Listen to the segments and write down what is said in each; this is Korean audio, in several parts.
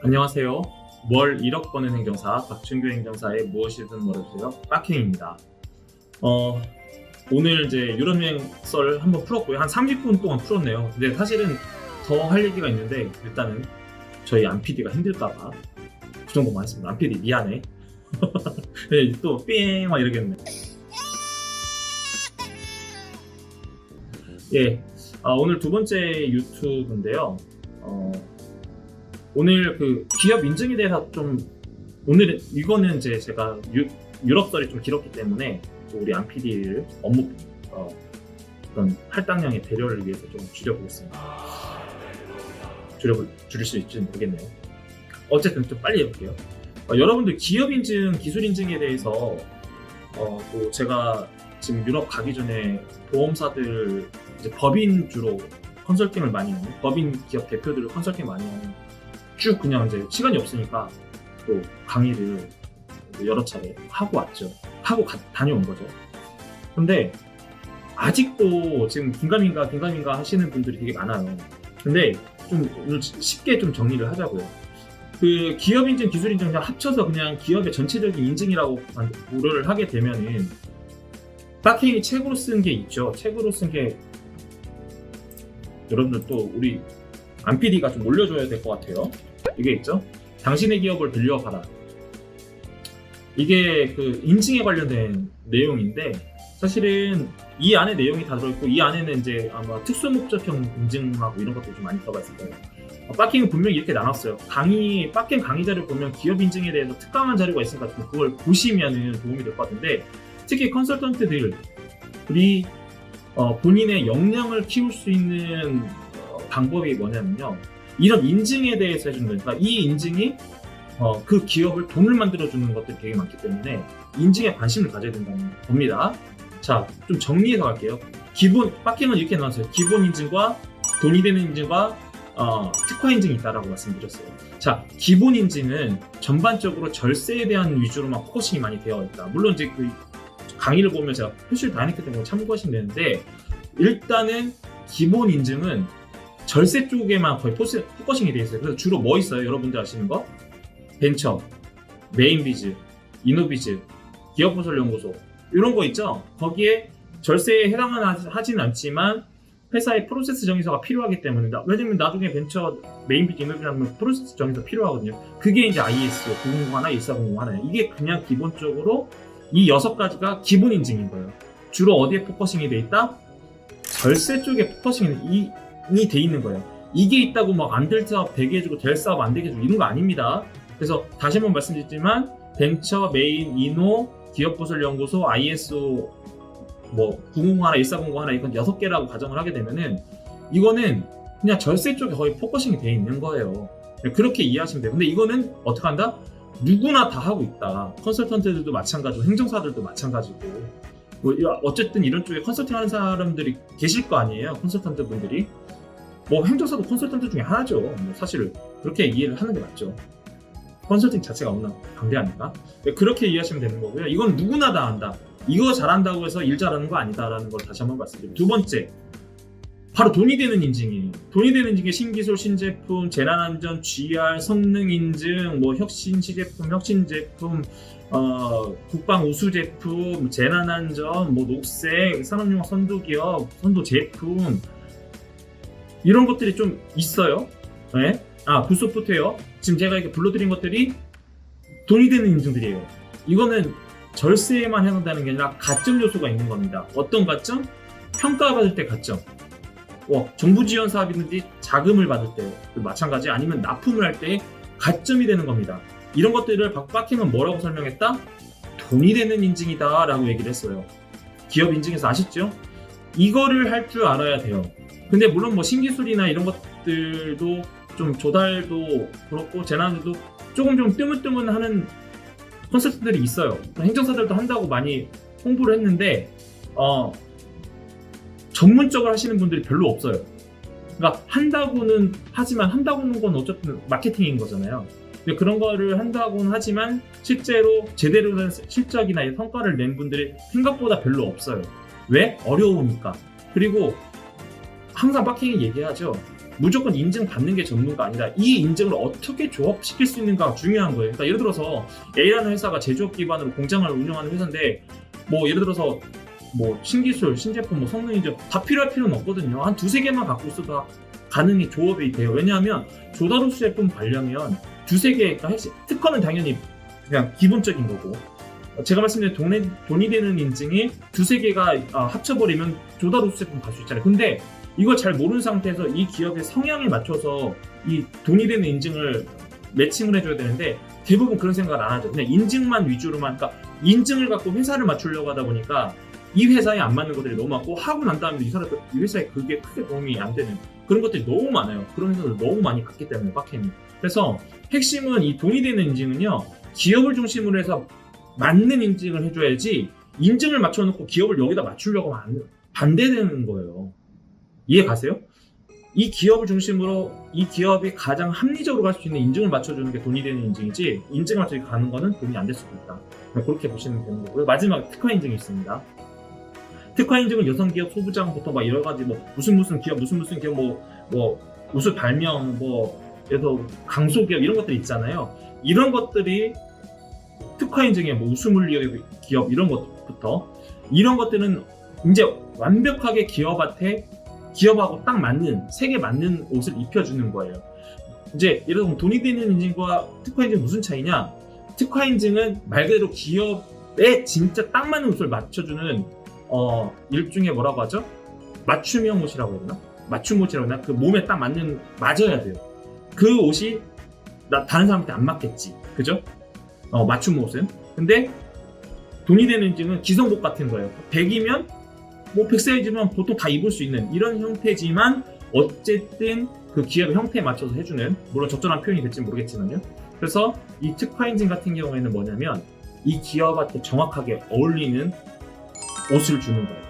안녕하세요. 월 1억 버는 행정사 박준규 행정사의 무엇이든 말해주세요. 빡행입니다. 오늘 이제 유럽 여행 썰 한번 풀었고요. 한 30분 동안 풀었네요. 근데 사실은 더 할 얘기가 있는데 일단은 저희 안 PD가 힘들까봐 그 정도만 했습니다. 안 PD 미안해. 네, 또 삥 막 이러겠네. 예, 오늘 두 번째 유튜브인데요. 오늘 그 기업 인증에 대해서 좀 오늘은 이거는 이제 제가 유럽 썰이 좀 길었기 때문에 우리 안 PD를 업무 그런 할당량의 배려를 위해서 좀 줄여보겠습니다. 줄일 수 있을지 모르겠네요. 어쨌든 좀 빨리 해볼게요. 여러분들 기업 인증, 기술 인증에 대해서 또 제가 지금 유럽 가기 전에 보험사들 이제 법인 주로 컨설팅을 많이 하는 법인 기업 대표들을 컨설팅 많이 하는 쭉 그냥 이제 시간이 없으니까 또 강의를 여러 차례 하고 왔죠. 다녀온 거죠. 근데 아직도 지금 긴가민가 하시는 분들이 되게 많아요. 근데 좀 오늘 쉽게 좀 정리를 하자고요. 그 기업 인증, 기술 인증 그냥 합쳐서 그냥 기업의 전체적인 인증이라고 고려를 하게 되면은 빡행이 책으로 쓴 게 있죠. 책으로 쓴 게 여러분들 또 우리 안 PD가 좀 올려줘야 될 것 같아요. 이게 있죠. 당신의 기업을 빌려봐라. 이게 그 인증에 관련된 내용인데 사실은 이 안에 내용이 다 들어있고 이 안에는 이제 아마 특수목적형 인증하고 이런 것도 좀 많이 들어가 있을 거예요. 빡행은 분명히 이렇게 나눴어요. 빡행 강의 자료 보면 기업 인증에 대해서 특강한 자료가 있으니까 그걸 보시면은 도움이 될 것 같은데 특히 컨설턴트들이 본인의 역량을 키울 수 있는 방법이 뭐냐면요. 이런 인증에 대해서 해주는 거니까 이 인증이 그 기업을 돈을 만들어주는 것들이 되게 많기 때문에 인증에 관심을 가져야 된다는 겁니다. 자, 좀 정리해서 갈게요. 빡행은 이렇게 나왔어요. 기본 인증과 돈이 되는 인증과 특화 인증이 있다라고 말씀드렸어요. 자, 기본 인증은 전반적으로 절세에 대한 위주로만 포커싱이 많이 되어 있다. 물론 이제 그 강의를 보면 제가 표시를 다 해놨기 때문에 참고하시면 되는데 일단은 기본 인증은 절세 쪽에만 거의 포커싱이 되어 있어요. 그래서 주로 뭐 있어요? 여러분들 아시는 거? 벤처, 메인비즈, 이노비즈, 기업보설연구소 이런 거 있죠? 거기에 절세에 해당은 하지는 않지만 회사의 프로세스 정의서가 필요하기 때문에 왜냐면 나중에 벤처, 메인비즈, 이노비즈 하면 프로세스 정의서 필요하거든요. 그게 이제 IS 900 140 하나예요. 이게 그냥 기본적으로 이 6가지가 기본 인증인 거예요. 주로 어디에 포커싱이 돼 있다? 절세 쪽에 포커싱이 돼 있는 거예요. 이게 있다고 막 안 될 사업 되게 해주고 될 사업 안 되게 해주고 이런 거 아닙니다. 그래서 다시 한번 말씀드리지만 벤처, 메인, 이노, 기업보설연구소, ISO 900 140 이건 6개라고 가정을 하게 되면은 이거는 그냥 절세 쪽에 거의 포커싱이 돼 있는 거예요. 그렇게 이해하시면 돼요. 근데 이거는 어떻게 한다? 누구나 다 하고 있다. 컨설턴트들도 마찬가지고 행정사들도 마찬가지고 어쨌든 이런 쪽에 컨설팅 하는 사람들이 계실 거 아니에요. 컨설턴트 분들이 행정사도 컨설턴트 중에 하나죠. 사실 그렇게 이해를 하는 게 맞죠. 컨설팅 자체가 워낙 방대하니까 그렇게 이해하시면 되는 거고요. 이건 누구나 다 한다. 이거 잘한다고 해서 일 잘하는 거 아니다라는 걸 다시 한번 말씀드리고 두 번째 바로 돈이 되는 인증이에요. 돈이 되는 인증이 신기술, 신제품, 재난안전, GR, 성능 인증, 혁신 시제품, 혁신 제품, 국방 우수 제품, 재난안전, 녹색, 산업융합 선도기업, 선도 제품 이런 것들이 좀 있어요. 네? 굿소프트웨어 지금 제가 이렇게 불러드린 것들이 돈이 되는 인증들이에요. 이거는 절세에만 해당되는 게 아니라 가점 요소가 있는 겁니다. 어떤 가점? 평가받을 때 가점. 정부 지원 사업이든지 자금을 받을 때 마찬가지 아니면 납품을 할 때 가점이 되는 겁니다. 이런 것들을 빡행은 뭐라고 설명했다? 돈이 되는 인증이다 라고 얘기를 했어요. 기업 인증에서 아셨죠? 이거를 할 줄 알아야 돼요. 근데 물론 신기술이나 이런 것들도 좀 조달도 그렇고 재난도 조금 좀 뜨문뜨문하는 컨설턴트들이 있어요. 행정사들도 한다고 많이 홍보를 했는데 전문적으로 하시는 분들이 별로 없어요. 그러니까 한다고는 하지만 한다고는 건 어쨌든 마케팅인 거잖아요. 근데 그런 거를 한다고는 하지만 실제로 제대로 된 실적이나 성과를 낸 분들이 생각보다 별로 없어요. 왜? 어려우니까. 그리고 항상 빡행이 얘기하죠. 무조건 인증받는 게 전문가 아니다. 이 인증을 어떻게 조합시킬 수 있는가가 중요한 거예요. 그러니까 예를 들어서 A라는 회사가 제조업 기반으로 공장을 운영하는 회사인데 뭐 예를 들어서 뭐 신기술, 신제품, 뭐 성능 인증 다 필요할 필요는 없거든요. 한 두세 개만 갖고 있어도 가능히 조업이 돼요. 왜냐하면 조다루 제품 관련면 두세 개가 핵심, 특허는 당연히 그냥 기본적인 거고, 제가 말씀드린 돈이 되는 인증이 두세 개가 합쳐버리면 조다루 제품 갈 수 있잖아요. 근데 이걸 잘 모르는 상태에서 이 기업의 성향에 맞춰서 이 돈이 되는 인증을 매칭을 해줘야 되는데 대부분 그런 생각을 안 하죠. 그냥 인증만 위주로만, 그러니까 인증을 갖고 회사를 맞추려고 하다 보니까 이 회사에 안 맞는 것들이 너무 많고, 하고 난 다음에 이 회사에 그게 크게 도움이 안 되는 그런 것들이 너무 많아요. 그런 회사들 너무 많이 갔기 때문에 빡행이. 그래서 핵심은 이 돈이 되는 인증은요, 기업을 중심으로 해서 맞는 인증을 해줘야지, 인증을 맞춰놓고 기업을 여기다 맞추려고 하면 반대되는 거예요. 이해 가세요? 이 기업을 중심으로 이 기업이 가장 합리적으로 갈 수 있는 인증을 맞춰주는 게 돈이 되는 인증이지, 인증을 맞춰서 가는 거는 돈이 안 될 수도 있다. 그렇게 보시면 되는 거고요. 마지막 특화 인증이 있습니다. 특화 인증은 여성기업 소부장부터 막 여러 가지 뭐 무슨 기업 무슨 기업 뭐 우수 발명 예를 들어 강소기업 이런 것들이 있잖아요. 이런 것들이 특화 인증의 뭐 우수물리 기업 이런 것부터, 이런 것들은 이제 완벽하게 기업하고 딱 맞는, 색에 맞는 옷을 입혀주는 거예요. 이제 예를 들어 돈이 되는 인증과 특화 인증 무슨 차이냐? 특화 인증은 말 그대로 기업에 진짜 딱 맞는 옷을 맞춰주는 일종의 뭐라고 하죠? 맞춤형 옷이라고 해야 되나? 맞춤 옷이라고 해야 되나? 그 몸에 딱 맞아야 돼요. 그 옷이 다른 사람한테 안 맞겠지. 그죠? 맞춤 옷은. 근데 돈이 되는 인증은 기성복 같은 거예요. 100이면 뭐 100사이즈면 보통 다 입을 수 있는 이런 형태지만, 어쨌든 그 기업의 형태에 맞춰서 해주는, 물론 적절한 표현이 될지 모르겠지만요. 그래서 이 특화 인증 같은 경우에는 뭐냐면, 이 기업한테 정확하게 어울리는 옷을 주는 거예요.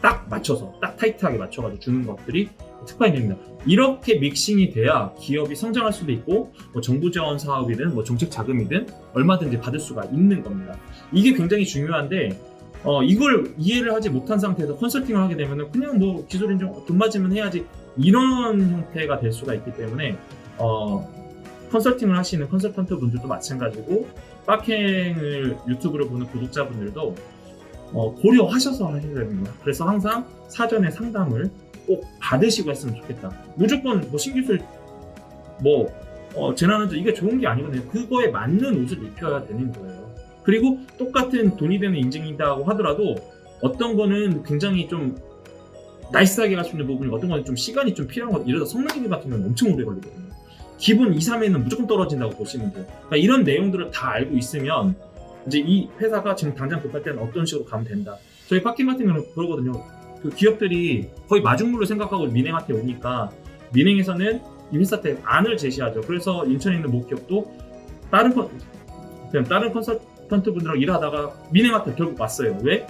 딱 맞춰서, 딱 타이트하게 맞춰가지고 주는 것들이 특화 인증입니다. 이렇게 믹싱이 돼야 기업이 성장할 수도 있고, 뭐 정부 지원 사업이든 뭐 정책 자금이든 얼마든지 받을 수가 있는 겁니다. 이게 굉장히 중요한데, 이걸 이해를 하지 못한 상태에서 컨설팅을 하게 되면은 그냥 뭐 기술 인증 돈 맞으면 해야지, 이런 형태가 될 수가 있기 때문에 컨설팅을 하시는 컨설턴트 분들도 마찬가지고, 빡행을 유튜브로 보는 구독자분들도 고려하셔서 하셔야 됩니다. 그래서 항상 사전에 상담을 꼭 받으시고 했으면 좋겠다. 무조건 뭐 신기술 재난안전 이게 좋은 게 아니거든요. 그거에 맞는 옷을 입혀야 되는 거예요. 그리고 똑같은 돈이 되는 인증이라고 하더라도 어떤 거는 굉장히 좀 나이스하게 갈 수 있는 부분이, 어떤 거는 좀 시간이 좀 필요한 거, 예를 들어 성능기비 같은 경우는 엄청 오래 걸리거든요. 기본 2, 3회는 무조건 떨어진다고 보시면 돼요. 그러니까 이런 내용들을 다 알고 있으면 이제 이 회사가 지금 당장 급할 때는 어떤 식으로 가면 된다. 저희 빡킹 같은 경우는 그러거든요. 그 기업들이 거의 마중물로 생각하고 민행한테 오니까, 민행에서는 이 회사 때 안을 제시하죠. 그래서 인천에 있는 모 기업도 다른 컨설턴트 분들이랑 일하다가 민행한테 결국 왔어요. 왜?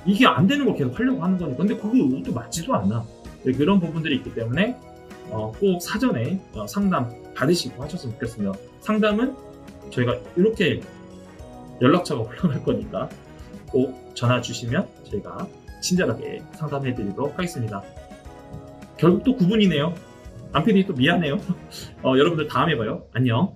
이게 안 되는 걸 계속 하려고 하는 거니까. 근데 그것도 맞지도 않아. 그런 부분들이 있기 때문에 꼭 사전에 상담 받으시고 하셨으면 좋겠습니다. 상담은 저희가 이렇게 연락처가 올라갈 거니까 꼭 전화 주시면 저희가 친절하게 상담해 드리도록 하겠습니다. 결국 또 9분이네요. 안PD 또 미안해요. 여러분들 다음에 봐요. 안녕.